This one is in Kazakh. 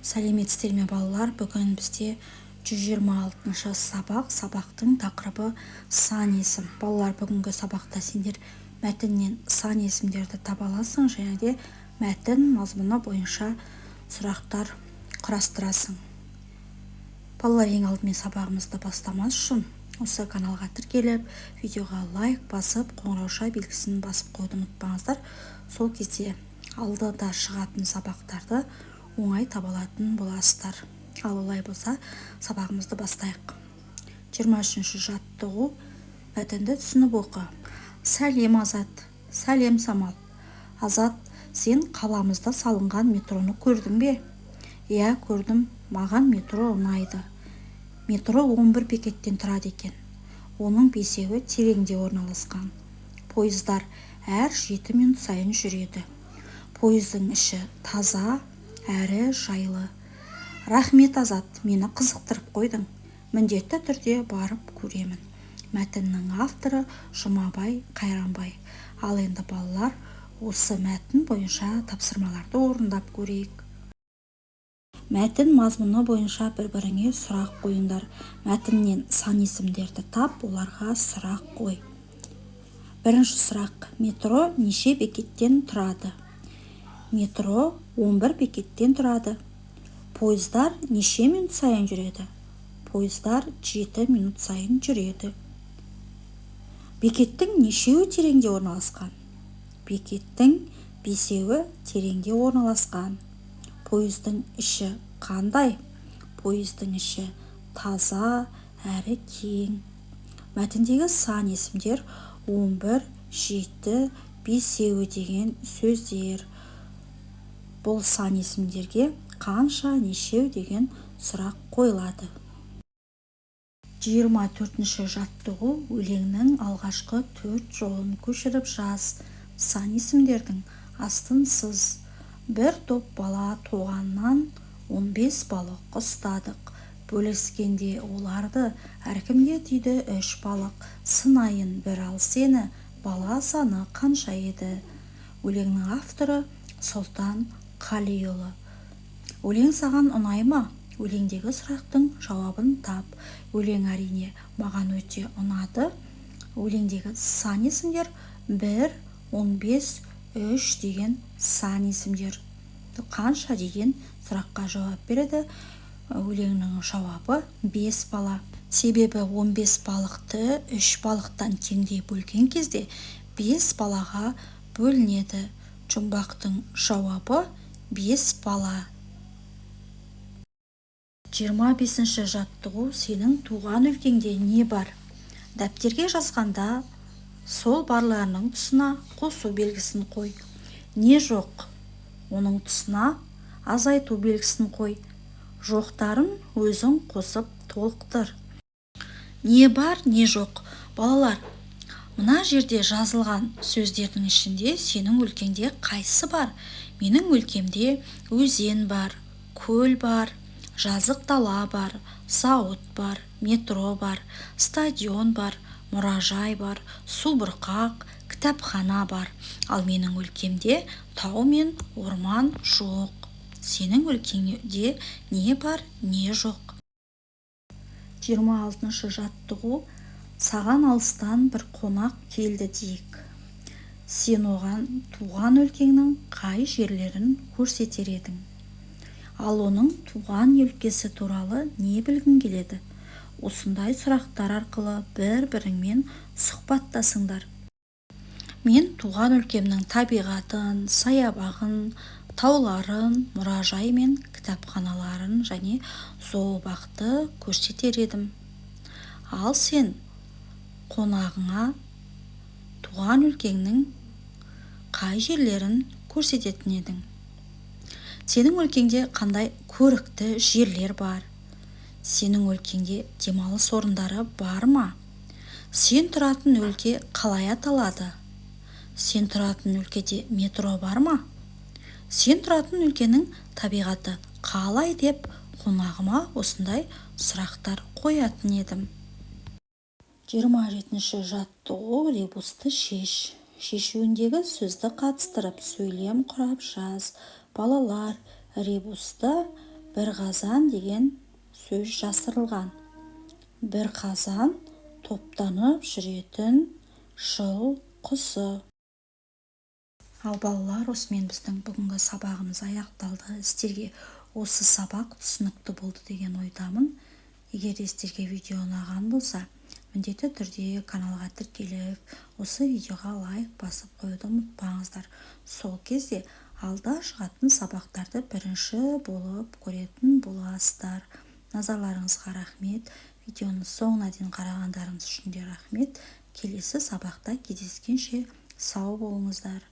Сәлеметсіздер ме балалар? Бүгін бізде 126 сабақтың тақырыбы сан есім. Балалар, бүгінгі сабақта сендер мәтіннен сан есімдерді таба аласың, және де мәтін мазмұны бойынша сұрақтар құрастырасың. Балалар, ең алдымен сабағымызды бастамас үшін осы каналға тіркеліп, видеоға лайк басып, қоңырауша белгісін басып қойды ұмытпаңыздар. Сол кезде алдыда шығатын сабақтарды оңай таба алатын боласыздар. Ал олай болса, сабағымызды бастайық. 23-ші жаттығу. Мәтінді түсініп оқы. Сәлем, Азат. Сәлем, Самал. Азат, сен қаламызда салынған метроны көрдің бе? Иә, көрдім. Маған метро ұнайды. Метро 11 бекеттен тұрады екен. Оның 5-еуі тереңде орналасқан. Пойыздар әр 7 минут сайын жүреді. Пойыздың іші таза әрі жайлы. Рахмет, Азат, мені қызықтырып қойдың. Міндетті түрде барып көремін. Мәтіннің авторы Жұмабай Қайранбай. Ал енді балалар, осы мәтін бойынша тапсырмаларды орындап көрейік. Мәтін мазмұны бойынша бір-біріңе сұрақ қойыңдар. Мәтіннен сан есімдерді тап, оларға сұрақ қой. Бірінші сұрақ: метро неше бекеттен тұрады? Метро 11 бекеттен тұрады. Пойыздар неше минут сайын жүреді? Пойыздар 7 минут сайын жүреді. Бекеттің нешеуі тереңде орналасқан? Бекеттің 5-еуі тереңде орналасқан. Пойыздың іші қандай? Пойыздың іші таза әрі кең. Мәтіндегі сан есімдер 11, 7, 5-еуі деген сөздер. Бұл сан есімдерге қанша, нешеу деген сұрақ қойылады. 24-ші жаттығу. Өлеңнің алғашқы 4 жолын көшіріп жаз. Сан есімдердің астын сыз. Бір топ бала туғаннан 15 балық ұстадық. Бөліскенде оларды әркімге тиді 3 балық. Сынайын бір ал сені, бала саны қанша еді? Өлеңнің авторы Сұлтан Қалиұлы. Өлең саған ұнай ма? Өлеңдегі сұрақтың жауабын тап. Өлең әрине маған өте ұнады. Өлеңдегі сан есімдер 1, 15, 3 деген сан есімдер. Қанша деген сұраққа жауап береді. Өлеңнің жауабы 5 бала. Себебі 15 балықты 3 балықтан теңдей бөлген кезде 5 балаға бөлінеді. Жұмбақтың жауабы 5 бала. 25-ші жаттығу. Сенің туған өлкеңде не бар? Дәптерге жазғанда сол барларының тұсына қосу белгісін қой. Не жоқ? Оның тұсына азайту белгісін қой. Жоқтарын өзің қосып толықтыр. Не бар, не жоқ? Балалар, мына жерде жазылған сөздердің ішінде сенің өлкеңде қайсы бар? Менің өлкемде өзен бар, көл бар, жазық дала бар, зауыт бар, метро бар, стадион бар, мұражай бар, субұрқақ, кітапхана бар. Ал менің өлкемде тау мен орман жоқ. Сенің өлкеңде не бар, не жоқ? 26-шы жаттығу. Саған алыстан бір қонақ келді дейік. Сен оған туған өлкеңнің қай жерлерін көрсетер едің? Ал оның туған өлкесі туралы не білгің келеді? Осындай сұрақтар арқылы бір-біріңмен сұхбаттасыңдар. Мен туған өлкемнің табиғатын, саябағын, тауларын, мұражай мен кітапханаларын және зообақты көрсетер едім. Ал сен қонағыңа туған өлкеңнің қай жерлерін көрсететін едің? Сенің өлкеңде қандай көрікті жерлер бар? Сенің өлкеңде демалыс орындары бар ма? Сен тұратын өлке қалай аталады? Сен тұратын өлкеде метро бар ма? Сен тұратын өлкенің табиғаты қалай деп қонағыма осындай сұрақтар қоятын едім. 27-ші жаттығу. Ребусты шеш. Шешуіндегі сөзді қатыстырып сөйлем құрап жаз. Балалар, ребусты бір қазан деген сөз жасырылған. Бір қазан топтанып жүретін жыл құсы. Ал балалар, осымен біздің бүгінгі сабағымыз аяқталды. Сіздерге осы сабақ түсінікті болды деген ойдамын. Егер сіздерге видео ұнаған болса, міндетті түрде каналға тіркеліп, осы видеоға лайк басып қоюды ұмытпаңыздар. Сол кезде алда шығатын сабақтарды бірінші болып көретін боласыздар. Назарларыңызға рахмет. Видеоны соңына дейін қарағандарыңыз үшін де рахмет. Келесі сабақта кездескенше сау болыңыздар.